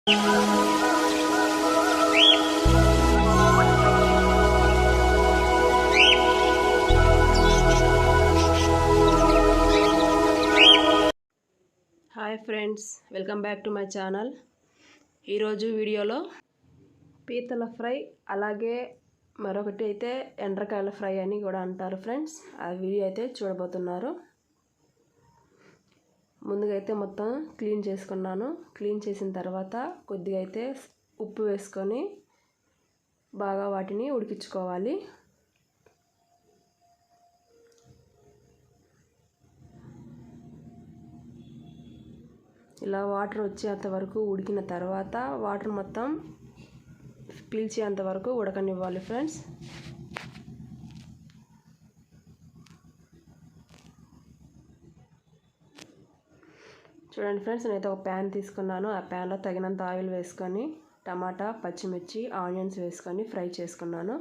Hi friends, welcome back to my channel. ఈరోజు వీడియోలో పీతల ఫ్రై, అలాగే మరొకటి అయితే ఎండ్రకాయల ఫ్రై అని కూడా అంటారు ఫ్రెండ్స్. ఆ వీడియో అయితే చూడబోతున్నారు. ముందుగా అయితే మొత్తం క్లీన్ చేసుకున్నాను. క్లీన్ చేసిన తర్వాత కొద్దిగా అయితే ఉప్పు వేసుకొని బాగా వాటిని ఉడికించుకోవాలి. ఇలా వాటర్ వచ్చేంత వరకు ఉడికిన తర్వాత వాటర్ మొత్తం పీల్చేంత వరకు ఉడకనివ్వాలి ఫ్రెండ్స్. చూడండి ఫ్రెండ్స్, నేనైతే ఒక ప్యాన్ తీసుకున్నాను. ఆ ప్యాన్లో తగినంత ఆయిల్ వేసుకొని టమాటా, పచ్చిమిర్చి, ఆనియన్స్ వేసుకొని ఫ్రై చేసుకున్నాను.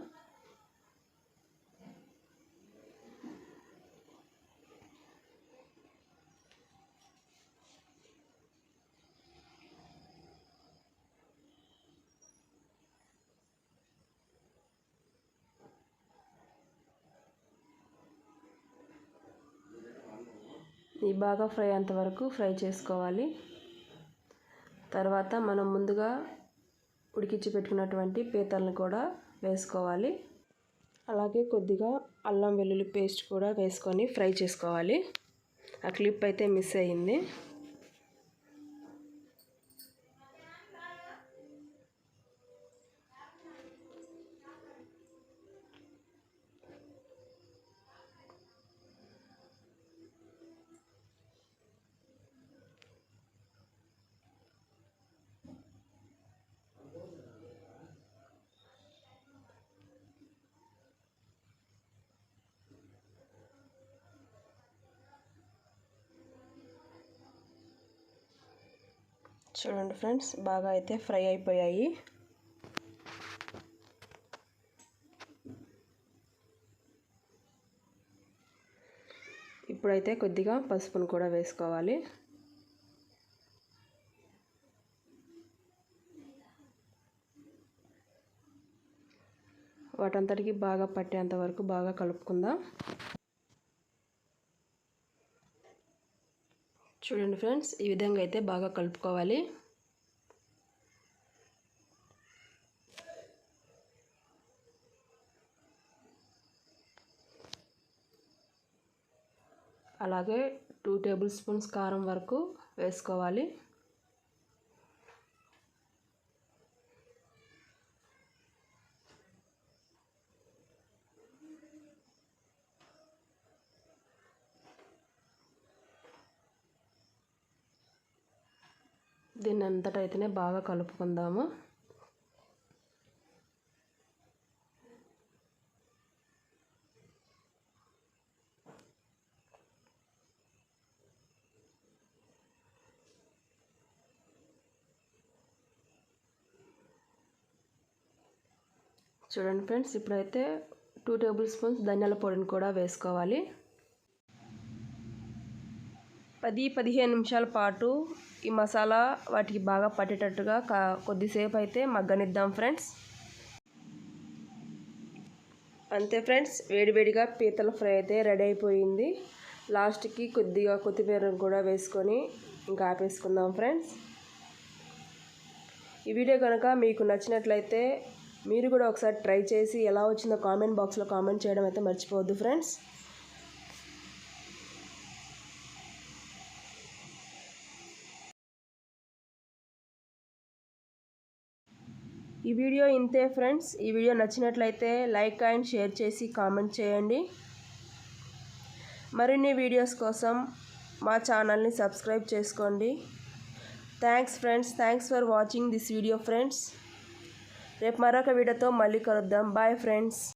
ఈ బాగా ఫ్రై అంతవరకు ఫ్రై చేసుకోవాలి. తర్వాత మనం ముందుగా ఉడికించి పెట్టుకున్నటువంటి పీతలను కూడా వేసుకోవాలి. అలాగే కొద్దిగా అల్లం వెల్లుల్లి పేస్ట్ కూడా వేసుకొని ఫ్రై చేసుకోవాలి. ఆ క్లిప్ అయితే మిస్ అయ్యింది. చూడండి ఫ్రెండ్స్, బాగా అయితే ఫ్రై అయిపోయాయి. ఇప్పుడైతే కొద్దిగా పసుపును కూడా వేసుకోవాలి. వాటంతటికి బాగా పట్టేంత వరకు బాగా కలుపుకుందాం. చూడండి ఫ్రెండ్స్, ఈ విధంగా అయితే బాగా కలుపుకోవాలి. అలాగే 2 టేబుల్ స్పూన్స్ కారం వరకు వేసుకోవాలి. దీన్ని అంతటా అయితేనే బాగా కలుపుకుందాము. చూడండి ఫ్రెండ్స్, ఇప్పుడైతే 2 టేబుల్ స్పూన్స్ ధనియాల పొడిని కూడా వేసుకోవాలి. 10-15 నిమిషాల పాటు ఈ మసాలా వాటికి బాగా పట్టేటట్టుగా కొద్దిసేపు అయితే మగ్గనిద్దాం ఫ్రెండ్స్. అంతే ఫ్రెండ్స్, వేడివేడిగా పీతల ఫ్రై అయితే రెడీ అయిపోయింది. లాస్ట్కి కొద్దిగా కొత్తిమీర కూడా వేసుకొని ఇంకా ఆపేసుకుందాం ఫ్రెండ్స్. ఈ వీడియో కనుక మీకు నచ్చినట్లయితే మీరు కూడా ఒకసారి ట్రై చేసి ఎలా వచ్చిందో కామెంట్ బాక్స్లో కామెంట్ చేయడం అయితే మర్చిపోవద్దు ఫ్రెండ్స్. ఈ వీడియో ఇంతే ఫ్రెండ్స్. ఈ వీడియో నచ్చినట్లయితే లైక్ అండ్ షేర్ చేసి కామెంట్ చేయండి. మరిన్ని వీడియోస్ కోసం మా ఛానల్ని సబ్స్క్రైబ్ చేసుకోండి. Thanks friends, thanks for watching this video friends. రేపు మరొక వీడియోతో మళ్ళీ కలుద్దాం. Bye friends.